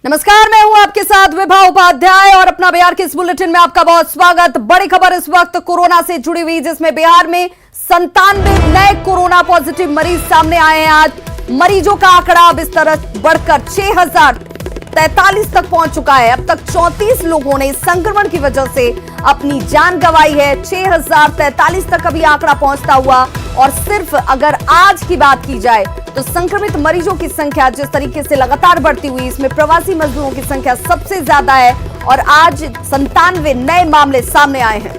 नमस्कार, मैं हूं आपके साथ विभा उपाध्याय और अपना बिहार के इस बुलेटिन में आपका बहुत स्वागत। बड़ी खबर इस वक्त कोरोना से जुड़ी हुई, जिसमें बिहार में 97 नए कोरोना पॉजिटिव मरीज सामने आए हैं। आज मरीजों का आंकड़ा अब इस तरह बढ़कर 6043 तक पहुंच चुका है। अब तक 34 लोगों ने संक्रमण की वजह से अपनी जान गंवाई है। 6043 तक अभी आंकड़ा पहुंचता हुआ, और सिर्फ अगर आज की बात की जाए तो संक्रमित मरीजों की संख्या जिस तरीके से लगातार बढ़ती हुई, इसमें प्रवासी मजदूरों की संख्या सबसे ज्यादा है और आज 97 नए मामले सामने आए हैं।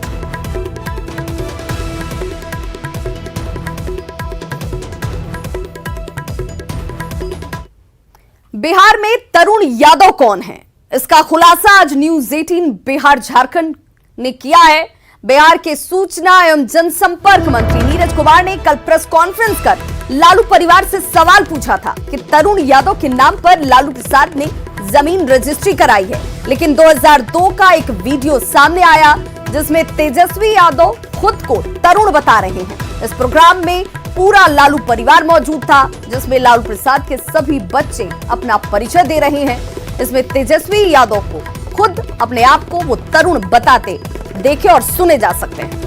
बिहार में तरुण यादव कौन है, इसका खुलासा आज न्यूज 18 बिहार झारखंड ने किया है। बिहार के सूचना एवं जनसंपर्क मंत्री नीरज कुमार ने कल प्रेस कॉन्फ्रेंस कर लालू परिवार से सवाल पूछा था कि तरुण यादव के नाम पर लालू प्रसाद ने जमीन रजिस्ट्री कराई है, लेकिन 2002 का एक वीडियो सामने आया जिसमें तेजस्वी यादव खुद को तरुण बता रहे हैं। इस प्रोग्राम में पूरा लालू परिवार मौजूद था, जिसमें लालू प्रसाद के सभी बच्चे अपना परिचय दे रहे हैं। इसमें तेजस्वी यादव को खुद अपने आप को वो तरुण बताते देखे और सुने जा सकते हैं।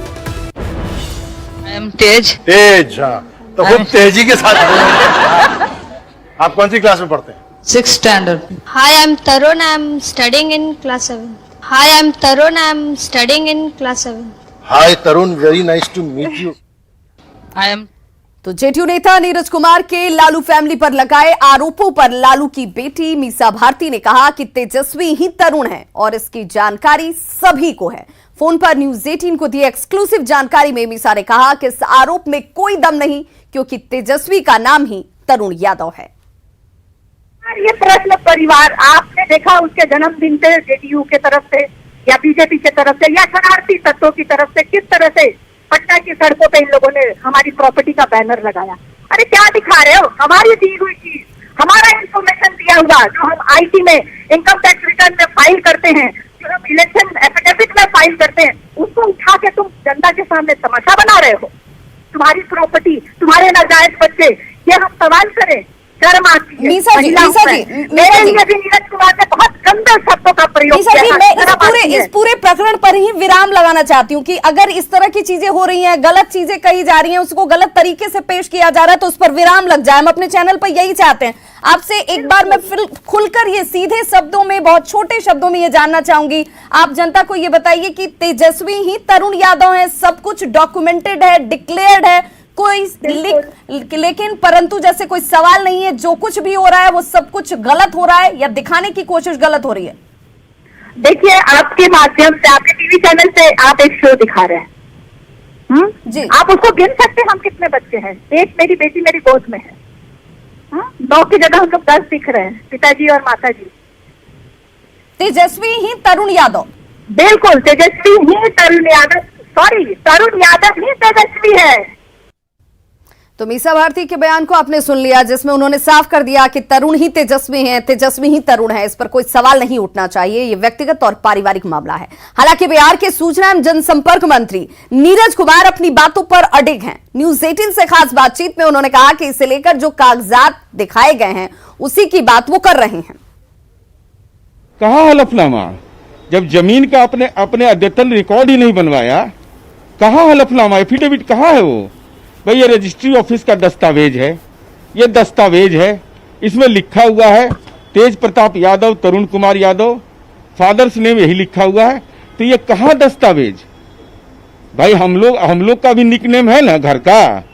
तेज, हाँ, तो खूब तेजी के साथ आप कौन सी क्लास में पढ़ते हैं? 6th standard. Hi, I'm Tarun. I'm studying in class 7. Hi, I'm Tarun. I'm studying in class 7. Hi Tarun, very nice to meet you. I am तो जेडीयू नेता नीरज कुमार के लालू फैमिली पर लगाए आरोपों पर लालू की बेटी मीसा भारती ने कहा कि तेजस्वी ही तरुण है और इसकी जानकारी सभी को है। फोन पर न्यूज 18 को दी एक्सक्लूसिव जानकारी में मीसा ने कहा कि इस आरोप में कोई दम नहीं, क्योंकि तेजस्वी का नाम ही तरुण यादव है। ये प्रश्न परिवार आपने देखा उसके जन्मदिन पे जेडीयू के तरफ से या बीजेपी के तरफ से या शरारती तत्वों की तरफ से किस तरह से पटना की सड़कों पे इन लोगों ने हमारी प्रॉपर्टी का बैनर लगाया। अरे क्या दिखा रहे हो? हमारी दी हुई चीज, हमारा इंफॉर्मेशन दिया हुआ जो हम आईटी में इनकम टैक्स रिटर्न में फाइल करते हैं, जो हम इलेक्शन एफिडेविट में फाइल करते हैं, उसको उठा के तुम जनता के सामने तमाशा बना रहे हो। तुम्हारी प्रॉपर्टी, तुम्हारे नाजायज बच्चे, ये हम सवाल करें? शर्म आती है। मीसा जी, मेरे लिए भी नीरज कुमार ने बहुत गंदे शब्दों का प्रयोग किया है। मैं इस पूरे प्रकरण पर ही विराम लगाना चाहती हूँ कि अगर इस तरह की चीजें हो रही हैं, गलत चीजें कही जा रही हैं, उसको गलत तरीके से पेश किया जा रहा है, तो उस पर विराम लग जाए। हम अपने चैनल पर यही चाहते हैं। आपसे एक बार मैं फिर खुलकर ये सीधे शब्दों में, बहुत छोटे शब्दों में ये जानना चाहूंगी, आप जनता को ये बताइए कि तेजस्वी ही तरुण यादव है, सब कुछ डॉक्यूमेंटेड है, डिक्लेयर्ड है, कोई लेकिन परंतु जैसे कोई सवाल नहीं है, जो कुछ भी हो रहा है वो सब कुछ गलत हो रहा है या दिखाने की कोशिश गलत हो रही है? देखिए, आपके माध्यम से, आपके टीवी चैनल पे आप एक शो दिखा रहे हैं। जी, आप उसको गिन सकते हैं हम कितने बच्चे हैं? एक मेरी बेटी मेरी गोद में है। 9 की जगह हम लोग 10 दिख रहे हैं, पिताजी और माता जी। तेजस्वी ही तरुण यादव, बिल्कुल तेजस्वी ही तरुण यादव, सॉरी तरुण यादव ही तेजस्वी है। तो मीसा भारती के बयान को आपने सुन लिया, जिसमें उन्होंने साफ कर दिया कि तरुण ही तेजस्वी हैं, तेजस्वी ही तरुण है। इस पर कोई सवाल नहीं उठना चाहिए, ये व्यक्तिगत और पारिवारिक मामला है। हालांकि बिहार के सूचना एवं जनसंपर्क मंत्री नीरज कुमार अपनी बातों पर अडिग हैं। न्यूज 18 से खास बातचीत में उन्होंने कहा कि इसे लेकर जो कागजात दिखाए गए हैं उसी की बात वो कर रहे हैं। कहाँ हलफनामा? जब जमीन का अपने अद्यतन रिकॉर्ड ही नहीं बनवाया, कहाँ हलफनामा? एफिडेविट कहाँ है वो? भाई ये रजिस्ट्री ऑफिस का दस्तावेज है, ये दस्तावेज है, इसमें लिखा हुआ है तेज प्रताप यादव, तरुण कुमार यादव, फादर्स नेम यही लिखा हुआ है। तो ये कहाँ दस्तावेज? भाई हम लोग का भी निकनेम है ना घर का,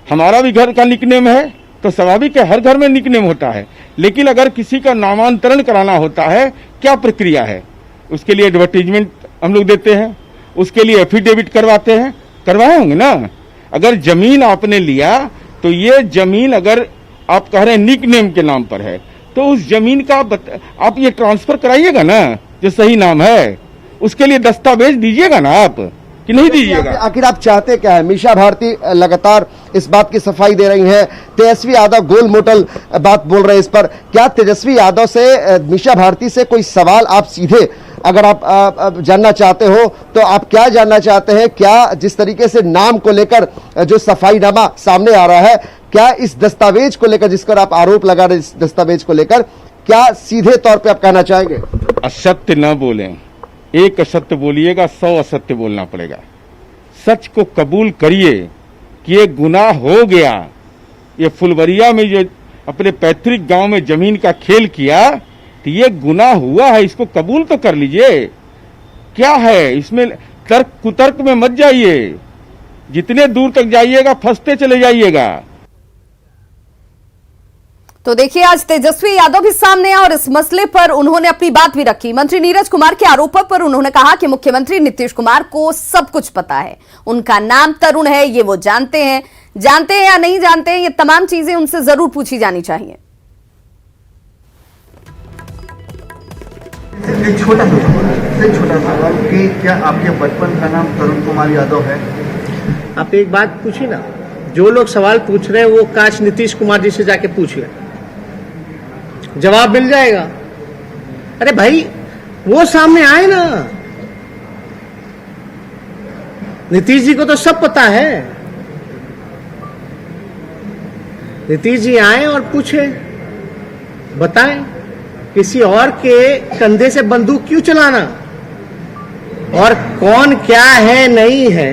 हमारा भी घर का निकनेम है, तो स्वाभाविक है हर घर में निकनेम होता है। लेकिन अगर किसी का नामांतरण कराना होता है, क्या प्रक्रिया है? उसके लिए एडवर्टीजमेंट हम लोग देते हैं, उसके लिए एफिडेविट करवाते हैं, करवाए होंगे ना। अगर जमीन आपने लिया तो ये जमीन अगर आप कह रहे हैं निक नेम के नाम पर है, तो उस जमीन का आप ये ट्रांसफर कराइएगा ना, जो सही नाम है, उसके लिए दस्तावेज दीजिएगा ना आप, कि नहीं दीजिएगा? आखिर आप चाहते क्या है? मीसा भारती लगातार इस बात की सफाई दे रही हैं, तेजस्वी यादव गोल मोटल बात बोल रहे हैं इस पर। क्या तेजस्वी यादव से, मीसा भारती से कोई सवाल आप सीधे अगर आप जानना चाहते हो तो आप क्या जानना चाहते हैं? क्या जिस तरीके से नाम को लेकर जो सफाईनामा सामने आ रहा है, क्या इस दस्तावेज को लेकर, जिस पर आप आरोप लगा रहे, इस दस्तावेज को लेकर क्या सीधे तौर पे आप कहना चाहेंगे? असत्य न बोलें, एक असत्य बोलिएगा 100 असत्य बोलना पड़ेगा। सच को कबूल करिए कि ये गुनाह हो गया। ये फुलवरिया में जो अपने पैतृक गांव में जमीन का खेल किया तो ये गुनाह हुआ है, इसको कबूल तो कर लीजिए। क्या है इसमें तर्क कुतर्क में मत जाइए, जितने दूर तक जाइएगा फंसते चले जाइएगा। तो देखिए, आज तेजस्वी यादव भी सामने आए और इस मसले पर उन्होंने अपनी बात भी रखी। मंत्री नीरज कुमार के आरोपों पर उन्होंने कहा कि मुख्यमंत्री नीतीश कुमार को सब कुछ पता है, उनका नाम तरुण है, ये वो जानते हैं या नहीं जानते हैं, ये तमाम चीजें उनसे जरूर पूछी जानी चाहिए। एक छोटा सवाल कि क्या आपके बचपन का नाम तरुण कुमार यादव है? आप एक बात पूछिए ना, जो लोग सवाल पूछ रहे हैं वो काश नीतीश कुमार जी से जाके पूछ ले, जवाब मिल जाएगा। अरे भाई वो सामने आए ना, नीतीश जी को तो सब पता है। नीतीश जी आए और पूछे, बताएं किसी और के कंधे से बंदूक क्यों चलाना, और कौन क्या है नहीं है,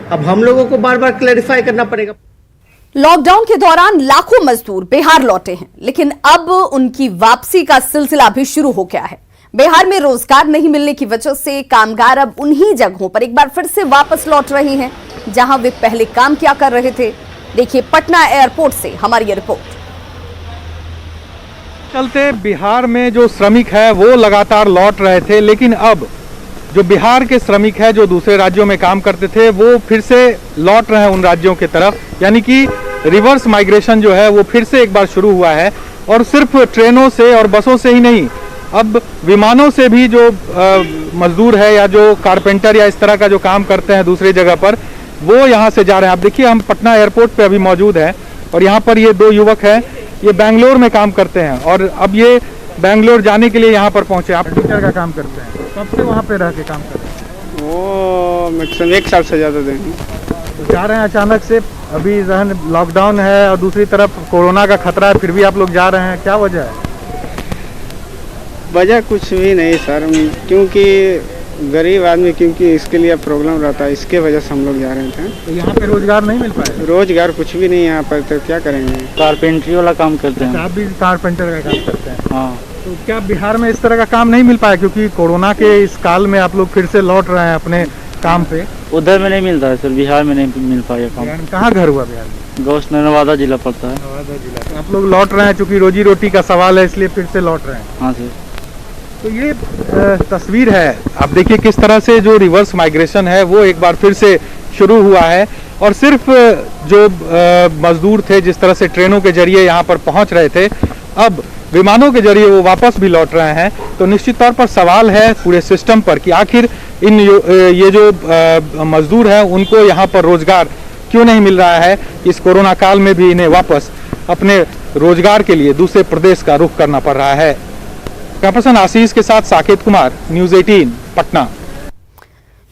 अब हम लोगों को बार बार क्लैरिफाई करना पड़ेगा। लॉकडाउन के दौरान लाखों मजदूर बिहार लौटे हैं, लेकिन अब उनकी वापसी का सिलसिला भी शुरू हो गया है। बिहार में रोजगार नहीं मिलने की वजह से कामगार अब उन्हीं जगहों पर एक बार फिर से वापस लौट रहे हैं जहां वे पहले काम किया कर रहे थे। देखिए पटना एयरपोर्ट से हमारी ये रिपोर्ट। चलते बिहार में जो श्रमिक है वो लगातार लौट रहे थे, लेकिन अब जो बिहार के श्रमिक है जो दूसरे राज्यों में काम करते थे वो फिर से लौट रहे हैं उन राज्यों की तरफ, यानी कि रिवर्स माइग्रेशन जो है वो फिर से एक बार शुरू हुआ है। और सिर्फ ट्रेनों से और बसों से ही नहीं, अब विमानों से भी जो मजदूर है या जो कारपेंटर या इस तरह का जो काम करते हैं दूसरी जगह पर, वो यहाँ से जा रहे हैं। आप देखिए हम पटना एयरपोर्ट पे अभी मौजूद हैं और यहाँ पर ये दो युवक हैं, ये बेंगलोर में काम करते हैं और अब ये बेंगलोर जाने के लिए यहाँ पर पहुँचे। आप टीचर का काम करते हैं, कब से वहाँ पे रह के काम करते हैं? वो मैक्सिमम 1 साल से ज़्यादा दिन। तो जा रहे हैं अचानक से, अभी जहन लॉकडाउन है और दूसरी तरफ कोरोना का खतरा है, फिर भी आप लोग जा रहे हैं, क्या वजह है? वजह कुछ भी नहीं सर, क्योंकि गरीब आदमी, क्योंकि इसके लिए प्रॉब्लम रहता है, इसके वजह से हम लोग जा रहे थे। तो यहाँ पे रोजगार नहीं मिल पाए? रोजगार कुछ भी नहीं यहाँ पर, तो क्या करेंगे? कारपेंटरी वाला काम करते हैं। आप भी कारपेंटर का काम करते हैं? हाँ। तो क्या बिहार में इस तरह का काम नहीं मिल पाया, क्योंकि कोरोना के इस काल में आप लोग फिर से लौट रहे हैं अपने काम पे? उधर में नहीं मिलता है सर, बिहार में नहीं मिल पाया काम। कहाँ घर हुआ बिहार में? गौस नवादा जिला पड़ता है। नवादा जिला। तो आप लोग लौट रहे हैं, चूंकि रोजी रोटी का सवाल है इसलिए फिर से लौट रहे हैं? हाँ सर। तो ये तस्वीर है, आप देखिए किस तरह से जो रिवर्स माइग्रेशन है वो एक बार फिर से शुरू हुआ है। और सिर्फ जो मजदूर थे जिस तरह से ट्रेनों के जरिए यहाँ पर पहुँच रहे थे, अब विमानों के जरिए वो वापस भी लौट रहे हैं। तो निश्चित तौर पर सवाल है पूरे सिस्टम पर कि आखिर ये जो मजदूर हैं उनको यहाँ पर रोजगार क्यों नहीं मिल रहा है। इस कोरोना काल में भी इन्हें वापस अपने रोजगार के लिए दूसरे प्रदेश का रुख करना पड़ रहा है। कैमरापर्सन आशीष के साथ साकेत कुमार, न्यूज़ 18 पटना।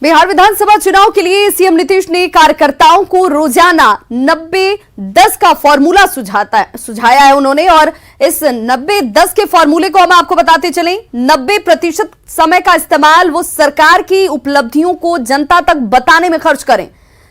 बिहार विधानसभा चुनाव के लिए सीएम नीतीश ने कार्यकर्ताओं को रोजाना 90-10 का फॉर्मूला सुझाया है उन्होंने। और इस 90-10 के फॉर्मूले को हम आपको बताते चलें। 90% समय का इस्तेमाल वो सरकार की उपलब्धियों को जनता तक बताने में खर्च करें,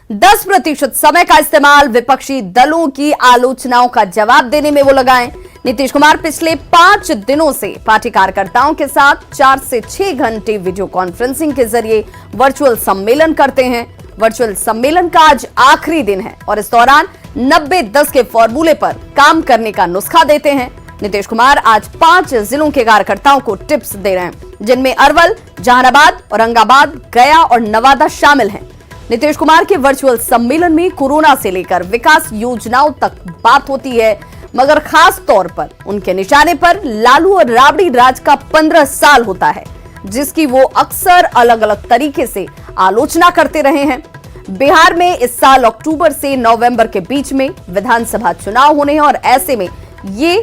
10% समय का इस्तेमाल विपक्षी दलों की आलोचनाओं का जवाब देने में वो लगाएं। नीतीश कुमार पिछले 5 दिनों से पार्टी कार्यकर्ताओं के साथ 4 से 6 घंटे वीडियो कॉन्फ्रेंसिंग के जरिए वर्चुअल सम्मेलन करते हैं। वर्चुअल सम्मेलन का आज आखिरी दिन है और इस दौरान 90-10 के फॉर्मूले पर काम करने का नुस्खा देते हैं। नीतीश कुमार आज 5 जिलों के कार्यकर्ताओं को टिप्स दे रहे हैं, जिनमें अरवल, जहानाबाद, औरंगाबाद, गया और नवादा शामिल हैं। नीतीश कुमार के वर्चुअल सम्मेलन में कोरोना से लेकर विकास योजनाओं तक बात होती है, मगर खास तौर पर उनके निशाने पर लालू और राबड़ी राज का 15 साल होता है, जिसकी वो अक्सर अलग अलग तरीके से आलोचना करते रहे हैं। बिहार में इस साल अक्टूबर से नवंबर के बीच में विधानसभा चुनाव होने हैं और ऐसे में ये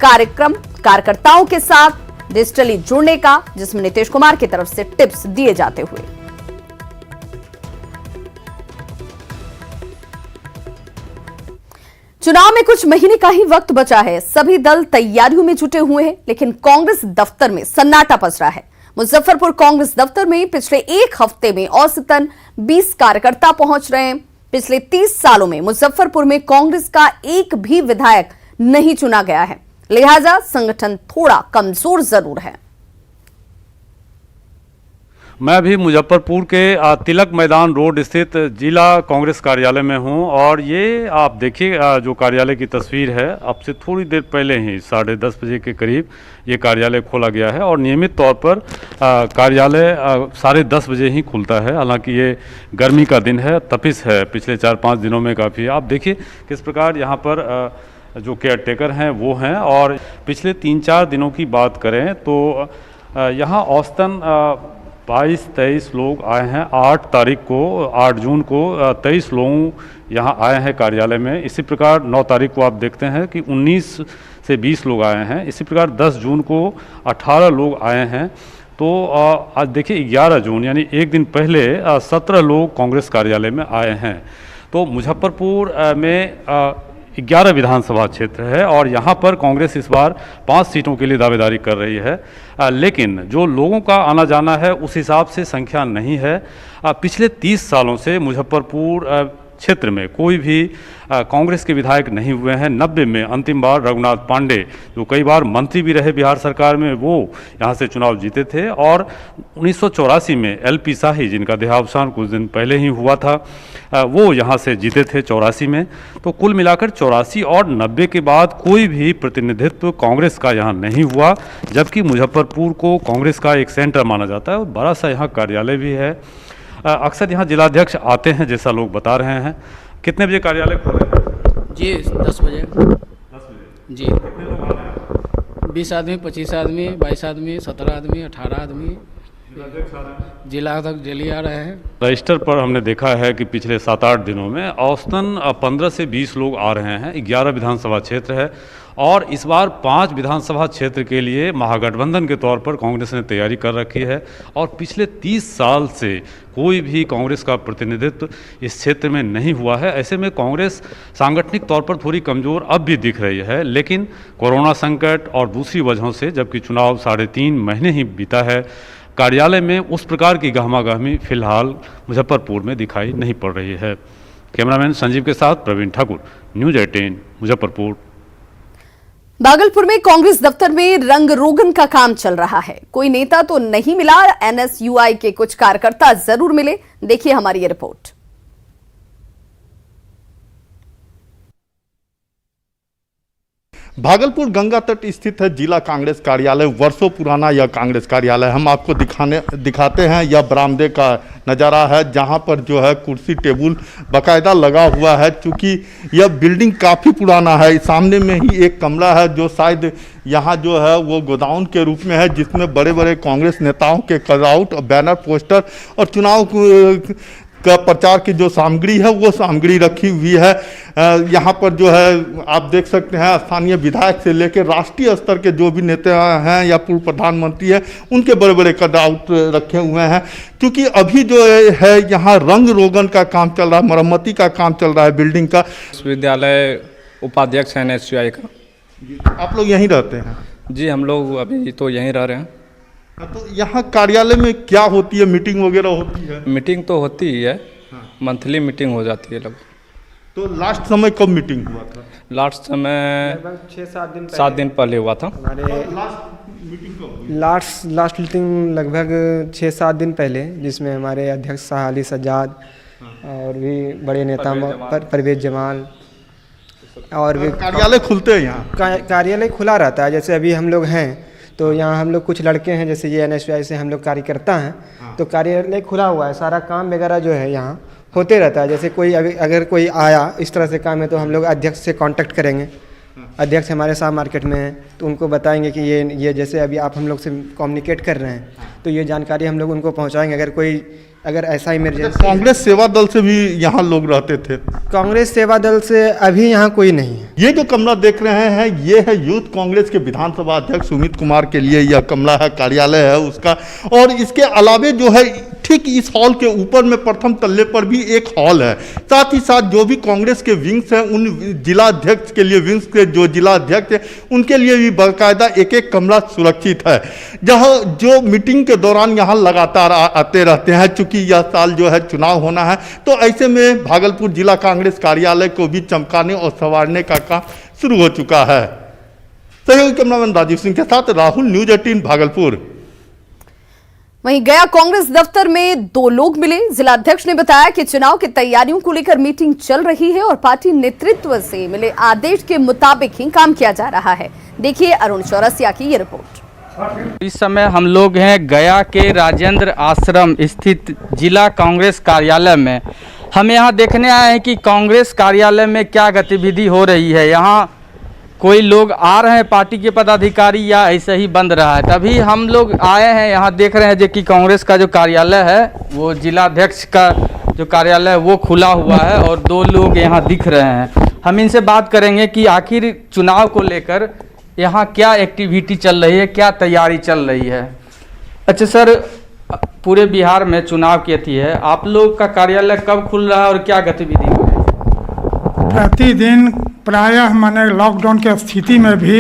कार्यक्रम कार्यकर्ताओं के साथ डिजिटली जुड़ने का, जिसमें नीतीश कुमार की तरफ से टिप्स दिए जाते हुए। चुनाव में कुछ महीने का ही वक्त बचा है। सभी दल तैयारियों में जुटे हुए हैं, लेकिन कांग्रेस दफ्तर में सन्नाटा पसरा है। मुजफ्फरपुर कांग्रेस दफ्तर में पिछले एक हफ्ते में औसतन 20 कार्यकर्ता पहुंच रहे हैं। पिछले 30 सालों में मुजफ्फरपुर में कांग्रेस का एक भी विधायक नहीं चुना गया है, लिहाजा संगठन थोड़ा कमजोर जरूर है। मैं भी मुजफ्फरपुर के तिलक मैदान रोड स्थित जिला कांग्रेस कार्यालय में हूं और ये आप देखिए जो कार्यालय की तस्वीर है, अब से थोड़ी देर पहले ही 10:30 बजे के करीब ये कार्यालय खोला गया है और नियमित तौर पर कार्यालय 10:30 बजे ही खुलता है। हालांकि ये गर्मी का दिन है, तपिश है पिछले 4-5 दिनों में काफ़ी। आप देखिए किस प्रकार यहाँ पर जो केयर टेकर हैं वो हैं। और पिछले 3-4 दिनों की बात करें तो यहाँ औसतन 22-23 लोग आए हैं। 8 जून को 23 लोग यहाँ आए हैं कार्यालय में। इसी प्रकार 9 तारीख को आप देखते हैं कि 19 से 20 लोग आए हैं। इसी प्रकार 10 जून को 18 लोग आए हैं। तो आज देखिए 11 जून यानी एक दिन पहले 17 लोग कांग्रेस कार्यालय में आए हैं। तो मुजफ्फरपुर में 11 विधानसभा क्षेत्र है और यहाँ पर कांग्रेस इस बार 5 सीटों के लिए दावेदारी कर रही है, लेकिन जो लोगों का आना जाना है उस हिसाब से संख्या नहीं है। पिछले 30 सालों से मुजफ्फरपुर क्षेत्र में कोई भी कांग्रेस के विधायक नहीं हुए हैं। 90 में अंतिम बार रघुनाथ पांडे, जो कई बार मंत्री भी रहे बिहार सरकार में, वो यहाँ से चुनाव जीते थे। और 1984 में LP शाही, जिनका देहावसान कुछ दिन पहले ही हुआ था, वो यहाँ से जीते थे 84 में। तो कुल मिलाकर 84 और 90 के बाद कोई भी प्रतिनिधित्व कांग्रेस का यहाँ नहीं हुआ, जबकि मुजफ्फरपुर को कांग्रेस का एक सेंटर माना जाता है और बड़ा सा यहाँ कार्यालय भी है। अक्सर यहाँ जिलाध्यक्ष आते हैं, जैसा लोग बता रहे हैं। कितने बजे कार्यालय खोले हैं? जी 10 बजे। 10 बजे जी। कितने लोग आ रहे हैं? 20 आदमी, 25 आदमी, 22 आदमी, 17 आदमी, 18 आदमी। जिलाध्यक्ष डेली आ रहे हैं। रजिस्टर पर हमने देखा है कि पिछले 7-8 दिनों में औसतन 15 से 20 लोग आ रहे हैं। 11 विधानसभा क्षेत्र है और इस बार 5 विधानसभा क्षेत्र के लिए महागठबंधन के तौर पर कांग्रेस ने तैयारी कर रखी है। और पिछले 30 साल से कोई भी कांग्रेस का प्रतिनिधित्व इस क्षेत्र में नहीं हुआ है। ऐसे में कांग्रेस सांगठनिक तौर पर थोड़ी कमज़ोर अब भी दिख रही है, लेकिन कोरोना संकट और दूसरी वजहों से, जबकि चुनाव 3.5 महीने ही बीता है, कार्यालय में उस प्रकार की गहमागहमी फिलहाल मुजफ्फरपुर में दिखाई नहीं पड़ रही है। कैमरामैन संजीव के साथ प्रवीण ठाकुर, न्यूज़ 18 मुजफ्फरपुर। भागलपुर में कांग्रेस दफ्तर में रंग रोगन का काम चल रहा है। कोई नेता तो नहीं मिला, NSUI के कुछ कार्यकर्ता जरूर मिले। देखिए हमारी ये रिपोर्ट। भागलपुर गंगा तट स्थित है जिला कांग्रेस कार्यालय। वर्षों पुराना यह कांग्रेस कार्यालय हम आपको दिखाते हैं। यह बरामदे का नज़ारा है, जहां पर जो है कुर्सी टेबल बाकायदा लगा हुआ है। चूँकि यह बिल्डिंग काफ़ी पुराना है। सामने में ही एक कमरा है जो शायद यहाँ जो है वो गोदाउन के रूप में है, जिसमें बड़े बड़े कांग्रेस नेताओं के कटआउट, बैनर, पोस्टर और चुनाव का प्रचार की जो सामग्री है वो सामग्री रखी हुई है। यहाँ पर जो है आप देख सकते हैं, स्थानीय विधायक से लेकर राष्ट्रीय स्तर के जो भी नेता हैं या पूर्व प्रधानमंत्री हैं, उनके बड़े बड़े कटआउट रखे हुए हैं। क्योंकि अभी जो है यहाँ रंग रोगन का काम चल रहा है, मरम्मती का काम चल रहा है बिल्डिंग का। विश्वविद्यालय उपाध्यक्ष है NSUI का। आप लोग यहीं रहते हैं? जी, हम लोग अभी तो यहीं रह रहे हैं। तो यहाँ कार्यालय में क्या होती है? मीटिंग वगैरह होती है? मीटिंग तो होती ही है, मंथली मीटिंग हो जाती है लोग। तो लास्ट समय कब मीटिंग हुआ था? लास्ट समय 7 दिन पहले हुआ था। लास्ट मीटिंग लगभग 6-7 दिन पहले, जिसमें हमारे अध्यक्ष शाह अली सज्जाद और भी बड़े नेता परवेज जमाल और भी। कार्यालय खुलते हैं यहाँ? कार्यालय खुला रहता है। जैसे अभी हम लोग हैं तो यहाँ हम लोग कुछ लड़के हैं, जैसे ये NSUI से हम लोग कार्यकर्ता हैं। तो कार्यालय खुला हुआ है, सारा काम वगैरह जो है यहाँ होते रहता है। जैसे कोई अगर कोई आया इस तरह से काम है तो हम लोग अध्यक्ष से कांटेक्ट करेंगे। अध्यक्ष हमारे साथ मार्केट में हैं तो उनको बताएंगे कि ये जैसे अभी आप हम लोग से कम्युनिकेट कर रहे हैं तो ये जानकारी हम लोग उनको पहुँचाएंगे। अगर ऐसा इमरजेंसी। कांग्रेस सेवा दल से भी यहाँ लोग रहते थे? कांग्रेस सेवा दल से अभी यहाँ कोई नहीं है। ये जो कमरा देख रहे हैं ये है यूथ कांग्रेस के विधानसभा अध्यक्ष सुमित कुमार के लिए यह कमरा है, कार्यालय है उसका। और इसके अलावे जो है ठीक ठीक इस हॉल के ऊपर में प्रथम तल्ले पर भी एक हॉल है। साथ ही साथ जो भी कांग्रेस के विंग्स हैं, उन जिला अध्यक्ष के लिए विंग्स के जो जिला अध्यक्ष हैं उनके लिए भी बाकायदा एक एक कमरा सुरक्षित है, जहां जो मीटिंग के दौरान यहाँ लगातार आते रहते हैं। चूंकि यह साल जो है चुनाव होना है, तो ऐसे में भागलपुर जिला कांग्रेस कार्यालय को भी चमकाने और संवारने का काम शुरू हो चुका है। सहयोगी कैमरामैन राजीव सिंह के साथ राहुल, न्यूज 18 भागलपुर। वहीं गया कांग्रेस दफ्तर में 2 लोग मिले। जिला अध्यक्ष ने बताया कि चुनाव की तैयारियों को लेकर मीटिंग चल रही है और पार्टी नेतृत्व से मिले आदेश के मुताबिक ही काम किया जा रहा है। देखिए अरुण चौरसिया की ये रिपोर्ट। इस समय हम लोग हैं गया के राजेंद्र आश्रम स्थित जिला कांग्रेस कार्यालय में। हम यहाँ देखने आए हैं कि कांग्रेस कार्यालय में क्या गतिविधि हो रही है। यहाँ कोई लोग आ रहे हैं पार्टी के पदाधिकारी या ऐसे ही बंद रहा है। तभी हम लोग आए हैं, यहाँ देख रहे हैं जो कि कांग्रेस का जो कार्यालय है वो जिला अध्यक्ष का जो कार्यालय है वो खुला हुआ है और 2 लोग यहाँ दिख रहे हैं। हम इनसे बात करेंगे कि आखिर चुनाव को लेकर यहाँ क्या एक्टिविटी चल रही है, क्या तैयारी चल रही है। अच्छा सर, पूरे बिहार में चुनाव की अथी है, आप लोग का कार्यालय कब खुल रहा है और क्या गतिविधि हो रही है? प्रतिदिन प्रायः माने लॉकडाउन की स्थिति में भी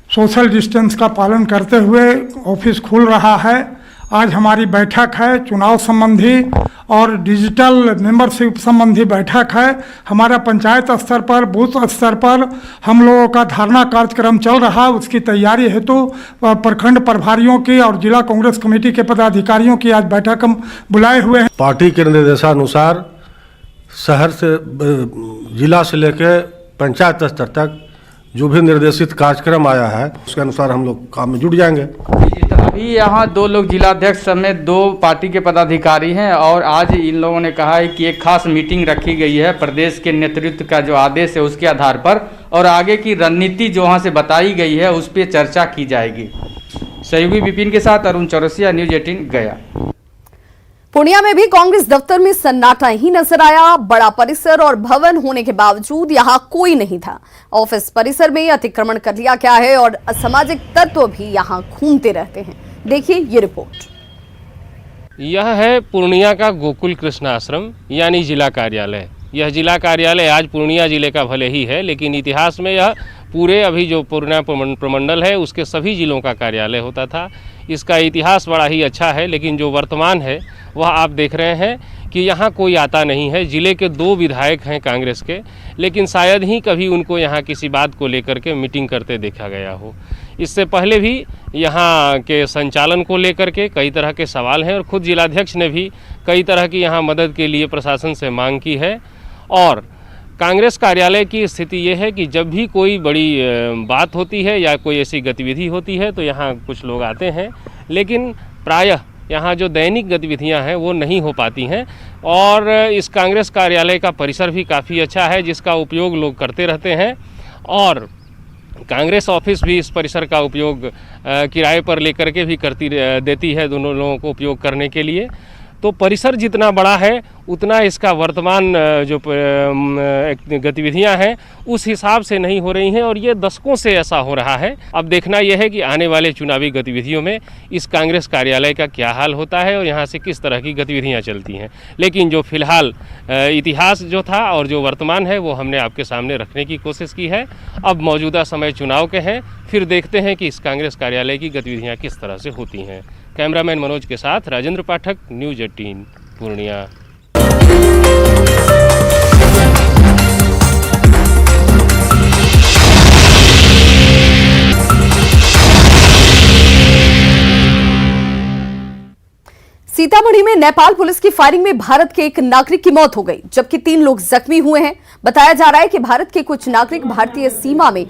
सोशल डिस्टेंस का पालन करते हुए ऑफिस खुल रहा है। आज हमारी बैठक है चुनाव संबंधी और डिजिटल मेंबरशिप संबंधी बैठक है। हमारा पंचायत स्तर पर, बूथ स्तर पर हम लोगों का धारणा कार्यक्रम चल रहा है। उसकी तैयारी हेतु प्रखंड प्रभारियों की और जिला कांग्रेस कमेटी के पदाधिकारियों की आज बैठक हम बुलाए हुए हैं। पार्टी के निर्देशानुसार शहर से, जिला से लेकर पंचायत स्तर तक जो भी निर्देशित कार्यक्रम आया है उसके अनुसार हम लोग काम में जुट जाएंगे। अभी यहाँ 2 लोग जिलाध्यक्ष समेत 2 पार्टी के पदाधिकारी हैं और आज इन लोगों ने कहा है कि एक खास मीटिंग रखी गई है प्रदेश के नेतृत्व का जो आदेश है उसके आधार पर, और आगे की रणनीति जो वहाँ से बताई गई है उस पर चर्चा की जाएगी। सहयोगी विपिन के साथ अरुण चौरसिया, न्यूज 18 गया। पूर्णिया में भी कांग्रेस दफ्तर में सन्नाटा ही नजर आया। बड़ा परिसर और भवन होने के बावजूद यहां कोई नहीं था। ऑफिस परिसर में अतिक्रमण कर लिया गया है और असामाजिक तत्व भी यहां घूमते रहते हैं। देखिए ये रिपोर्ट। यह है पूर्णिया का गोकुल कृष्ण आश्रम यानी जिला कार्यालय। यह जिला कार्यालय आज पूर्णिया जिले का भले ही है, लेकिन इतिहास में यह पूरे अभी जो पूर्णिया प्रमंडल है उसके सभी जिलों का कार्यालय होता था। इसका इतिहास बड़ा ही अच्छा है, लेकिन जो वर्तमान है वह आप देख रहे हैं कि यहाँ कोई आता नहीं है। जिले के 2 विधायक हैं कांग्रेस के, लेकिन शायद ही कभी उनको यहाँ किसी बात को लेकर के मीटिंग करते देखा गया हो। इससे पहले भी यहाँ के संचालन को लेकर के कई तरह के सवाल हैं और खुद जिलाध्यक्ष ने भी कई तरह की यहाँ मदद के लिए प्रशासन से मांग की है। और कांग्रेस कार्यालय की स्थिति ये है कि जब भी कोई बड़ी बात होती है या कोई ऐसी गतिविधि होती है तो यहाँ कुछ लोग आते हैं, लेकिन प्रायः यहाँ जो दैनिक गतिविधियाँ हैं वो नहीं हो पाती हैं। और इस कांग्रेस कार्यालय का परिसर भी काफ़ी अच्छा है जिसका उपयोग लोग करते रहते हैं और कांग्रेस ऑफिस भी इस परिसर का उपयोग किराए पर लेकर के भी देती है दोनों लोगों को उपयोग करने के लिए। तो परिसर जितना बड़ा है उतना इसका वर्तमान जो गतिविधियां हैं उस हिसाब से नहीं हो रही हैं और ये दशकों से ऐसा हो रहा है। अब देखना यह है कि आने वाले चुनावी गतिविधियों में इस कांग्रेस कार्यालय का क्या हाल होता है और यहाँ से किस तरह की गतिविधियां चलती हैं। लेकिन जो फिलहाल इतिहास जो था और जो वर्तमान है वो हमने आपके सामने रखने की कोशिश की है। अब मौजूदा समय चुनाव के हैं, फिर देखते हैं कि इस कांग्रेस कार्यालय की गतिविधियाँ किस तरह से होती हैं। कैमरामैन मनोज के साथ राजेंद्र पाठक, न्यूज 18 पूर्णिया। सीतामढ़ी में नेपाल पुलिस की फायरिंग में भारत के एक नागरिक की मौत हो गई, जबकि 3 लोग जख्मी हुए हैं। बताया जा रहा है कि भारत के कुछ नागरिक भारतीय सीमा में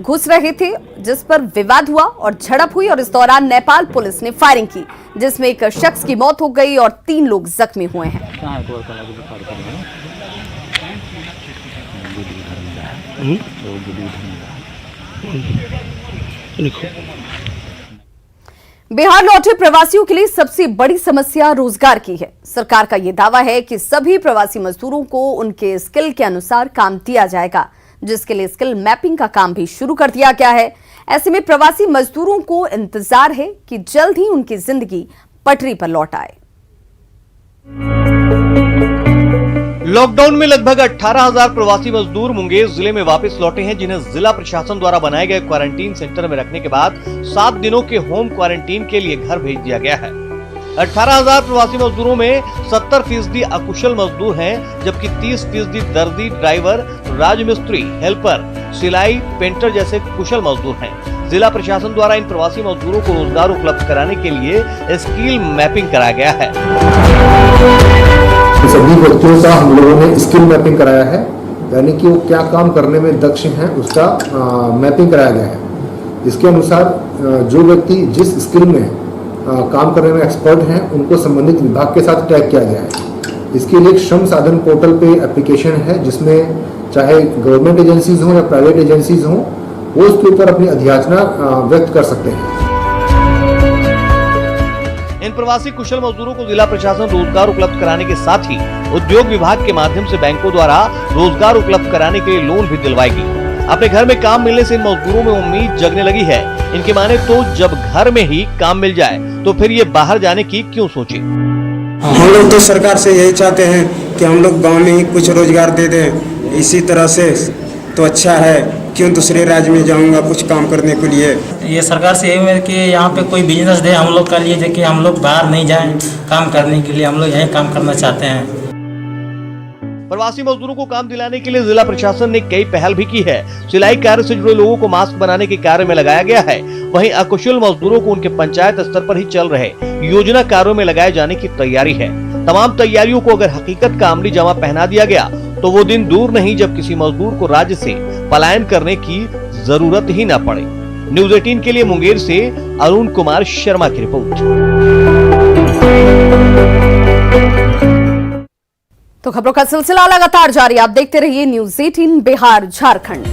घुस रहे थे, जिस पर विवाद हुआ और झड़प हुई और इस दौरान नेपाल पुलिस ने फायरिंग की, जिसमें एक शख्स की मौत हो गई और 3 लोग जख्मी हुए हैं। बिहार लौटे प्रवासियों के लिए सबसे बड़ी समस्या रोजगार की है। सरकार का यह दावा है कि सभी प्रवासी मजदूरों को उनके स्किल के अनुसार काम दिया जाएगा, जिसके लिए स्किल मैपिंग का काम भी शुरू कर दिया गया है। ऐसे में प्रवासी मजदूरों को इंतजार है कि जल्द ही उनकी जिंदगी पटरी पर लौट आए। लॉकडाउन में लगभग 18,000 प्रवासी मजदूर मुंगेर जिले में वापस लौटे हैं, जिन्हें जिला प्रशासन द्वारा बनाए गए क्वारंटीन सेंटर में रखने के बाद 7 दिनों के होम क्वारंटीन के लिए घर भेज दिया गया है। 18,000 प्रवासी मजदूरों में 70% अकुशल मजदूर हैं, जबकि 30% दर्जी, ड्राइवर, राजमिस्त्री, हेल्पर, सिलाई, पेंटर जैसे कुशल मजदूर हैं। जिला प्रशासन द्वारा इन प्रवासी मजदूरों को रोजगार उपलब्ध कराने के लिए स्किल मैपिंग कराया गया है। सभी व्यक्तियों का हम लोगों ने स्किल मैपिंग कराया है, यानी कि वो क्या काम करने में दक्ष हैं उसका मैपिंग कराया गया है। इसके अनुसार जो व्यक्ति जिस स्किल में काम करने में एक्सपर्ट हैं उनको संबंधित विभाग के साथ टैग किया गया है। इसके लिए एक श्रम साधन पोर्टल पे एप्लीकेशन है, जिसमें चाहे गवर्नमेंट एजेंसीज हों या प्राइवेट एजेंसीज हों, वो उसके ऊपर अपनी अधियाचना व्यक्त कर सकते हैं। इन प्रवासी कुशल मजदूरों को जिला प्रशासन रोजगार उपलब्ध कराने के साथ ही उद्योग विभाग के माध्यम से बैंकों द्वारा रोजगार उपलब्ध कराने के लिए लोन भी दिलवाएगी। अपने घर में काम मिलने से इन मजदूरों में उम्मीद जगने लगी है। इनके माने तो जब घर में ही काम मिल जाए तो फिर ये बाहर जाने की क्यों सोचे। हम लोग तो सरकार से यही चाहते हैं कि हम लोग गाँव में ही कुछ रोजगार दे दें, इसी तरह से तो अच्छा है, क्यों दूसरे राज्य में जाऊंगा कुछ काम करने के लिए। ये सरकार से यही है कि यहाँ पे कोई बिजनेस दे हम लोग के लिए, जो कि हम लोग बाहर नहीं जाएं काम करने के लिए, हम लोग यहीं काम करना चाहते हैं। प्रवासी मजदूरों को काम दिलाने के लिए जिला प्रशासन ने कई पहल भी की है। सिलाई कार्य से जुड़े लोगों को मास्क बनाने के कार्य में लगाया गया है। वहीं अकुशल मजदूरों को उनके पंचायत स्तर पर ही चल रहे योजना कार्यों में लगाए जाने की तैयारी है। तमाम तैयारियों को अगर हकीकत का अमली जामा पहना दिया गया तो वो दिन दूर नहीं जब किसी मजदूर को राज्य से पलायन करने की जरूरत ही न पड़े। न्यूज़ 18 के लिए मुंगेर से अरुण कुमार शर्मा की रिपोर्ट। तो खबरों का सिलसिला लगातार जारी, आप देखते रहिए न्यूज़ 18 बिहार झारखंड।